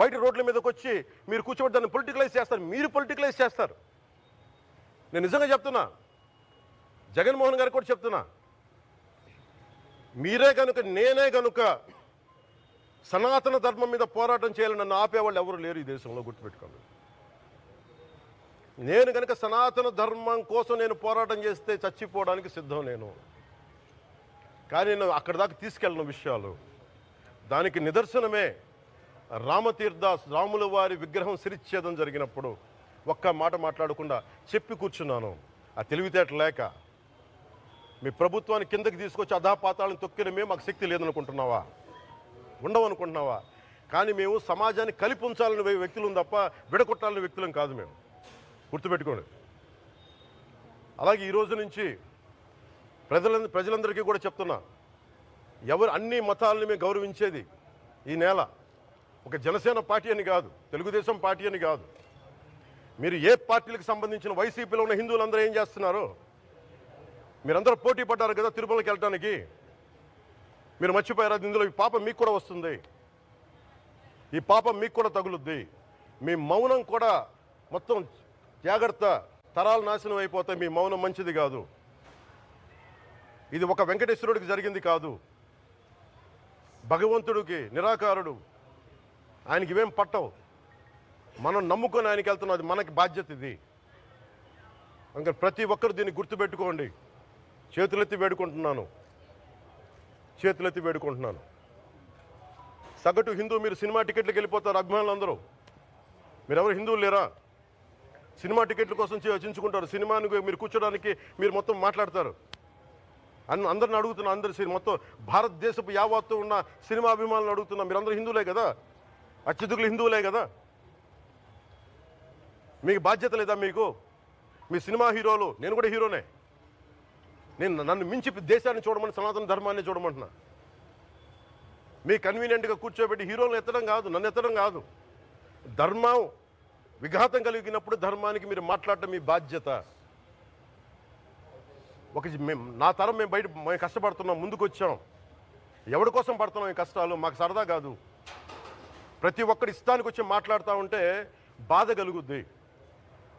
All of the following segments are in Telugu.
బయట రోడ్ల మీదకి వచ్చి మీరు కూర్చోబెట్టి దాన్ని పొలిటికలైజ్ చేస్తారు. మీరు పొలిటికలైజ్ చేస్తారు. నేను నిజంగా చెప్తున్నా, జగన్మోహన్ గారికి కూడా చెప్తున్నా, మీరే కనుక నేనే కనుక సనాతన ధర్మం మీద పోరాటం చేయాలని నన్ను ఆపేవాళ్ళు ఎవరు లేరు ఈ దేశంలో, గుర్తుపెట్టుకోండి. నేను కనుక సనాతన ధర్మం కోసం నేను పోరాటం చేస్తే చచ్చిపోవడానికి సిద్ధం నేను. కానీ నేను అక్కడి దాకా తీసుకెళ్ళిన విషయాలు దానికి నిదర్శనమే రాముల వారి విగ్రహం శిరిచ్ఛేదం జరిగినప్పుడు ఒక్క మాట మాట్లాడకుండా చెప్పి కూర్చున్నాను. ఆ తెలివితేట లేక మీ ప్రభుత్వాన్ని కిందకి తీసుకొచ్చి అధాపాతాలను తొక్కినమే మాకు శక్తి లేదనుకుంటున్నావా? ఉండవనుకుంటున్నావా? కానీ మేము సమాజాన్ని కలిపి ఉంచాలని వ్యక్తులం తప్ప విడగొట్టాలని వ్యక్తులం కాదు. మేము గుర్తుపెట్టుకోండి. అలాగే ఈరోజు నుంచి ప్రజలందరికీ కూడా చెప్తున్నా, ఎవరు అన్ని మతాలని మేము గౌరవించేది ఈ నేల ఒక జనసేన పార్టీ అని కాదు, తెలుగుదేశం పార్టీ అని కాదు. మీరు ఏ పార్టీలకు సంబంధించిన వైసీపీలో ఉన్న హిందువులందరూ ఏం చేస్తున్నారో మీరందరూ పోటీ పడ్డారు కదా తిరుమలకి వెళ్ళడానికి. మీరు మర్చిపోయారు, ఇందులో ఈ పాపం మీకు కూడా వస్తుంది, ఈ పాపం మీకు కూడా తగులుద్ది. మీ మౌనం కూడా మొత్తం జాగ్రత్త, తరాలు నాశనం అయిపోతాయి. మీ మౌనం మంచిది కాదు. ఇది ఒక వెంకటేశ్వరుడికి జరిగింది కాదు, భగవంతుడికి, నిరాకారుడు, ఆయనకి ఇవేం పట్టవు. మనం నమ్ముకొని ఆయనకి వెళ్తున్నాం, అది మనకి బాధ్యత. ఇది ఇంకా ప్రతి ఒక్కరు దీన్ని గుర్తుపెట్టుకోండి. చేతులెత్తి వేడుకుంటున్నాను. సగటు హిందూ మీరు సినిమా టికెట్లకు వెళ్ళిపోతారు. అభిమానులు అందరూ మీరెవరు హిందువులు లేరా? సినిమా టికెట్ల కోసం చించుకుంటారు. సినిమాని మీరు కూర్చోడానికి మీరు మొత్తం మాట్లాడతారు. అందరిని అడుగుతున్నా, మొత్తం భారతదేశపు యావత్తు ఉన్న సినిమా అభిమానులను అడుగుతున్నా, మీరందరూ హిందువులే కదా, అత్యధికులు హిందువులే కదా, మీకు బాధ్యత లేదా? మీకు మీ సినిమా హీరోలు, నేను కూడా హీరోనే, నన్ను మించి దేశాన్ని చూడమని, సనాతన ధర్మాన్ని చూడమంటున్నా. మీ కన్వీనియంట్గా కూర్చోబెట్టి హీరోలను ఎత్తడం కాదు, నన్ను ఎత్తడం కాదు. ధర్మం విఘాతం కలిగినప్పుడు ధర్మానికి మీరు మాట్లాడటం మీ బాధ్యత. నా తరం మేము కష్టపడుతున్నాం, ముందుకు వచ్చాం. ఎవరి కోసం పడుతున్నాం ఈ కష్టాలు? మాకు సరదా కాదు. ప్రతి ఒక్కరి ఇష్టానికి వచ్చి మాట్లాడుతూ ఉంటే బాధ కలుగుద్ది.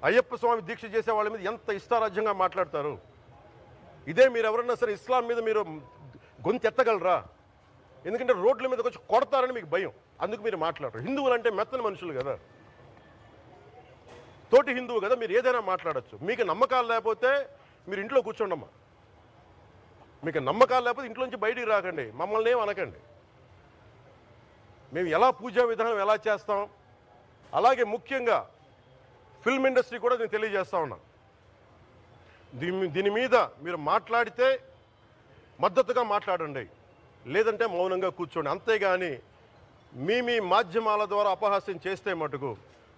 అయ్యప్ప స్వామి దీక్ష చేసే వాళ్ళ మీద ఎంత ఇష్టారాజ్యంగా మాట్లాడతారు. ఇదే మీరు ఎవరన్నా సరే ఇస్లాం మీద మీరు గొంతు ఎత్తగలరా? ఎందుకంటే రోడ్ల మీదకి వచ్చి కొడతారని మీకు భయం, అందుకు మీరు మాట్లాడరు. హిందువులు అంటే మెత్తని మనుషులు కదా, తోటి హిందువు కదా, మీరు ఏదైనా మాట్లాడచ్చు. మీకు నమ్మకాలు లేకపోతే మీరు ఇంట్లో కూర్చోండమ్మా. మీకు నమ్మకాలు లేకపోతే ఇంట్లోంచి బయటికి రాకండి, మమ్మల్ని ఏం అనకండి. మేము ఎలా పూజా విధానం ఎలా చేస్తాం, అలాగే ముఖ్యంగా ఫిల్మ్ ఇండస్ట్రీ కూడా నేను తెలియజేస్తా ఉన్నా. దీని మీద మీరు మాట్లాడితే మద్దతుగా మాట్లాడండి, లేదంటే మౌనంగా కూర్చోండి. అంతేగాని మీ మాధ్యమాల ద్వారా అపహాస్యం చేస్తే మటుకు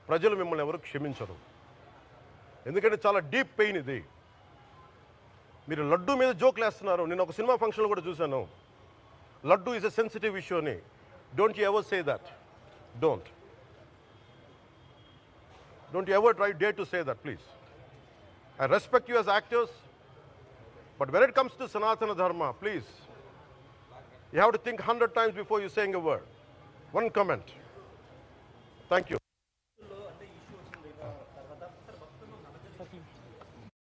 ప్రజలు మిమ్మల్ని ఎవరు క్షమించరు. ఎందుకంటే చాలా డీప్ పెయిన్ ఇది. మీరు లడ్డు మీద జోక్లు వేస్తున్నారు. నేను ఒక సినిమా ఫంక్షన్లో కూడా చూశాను, laddu is a sensitive issue అని. Don't you ever say that. Don't you ever try dare to say that, please. I respect you as actors, but when it comes to Sanatana Dharma, please, you have to think 100 times before you saying a word. One comment. Thank you.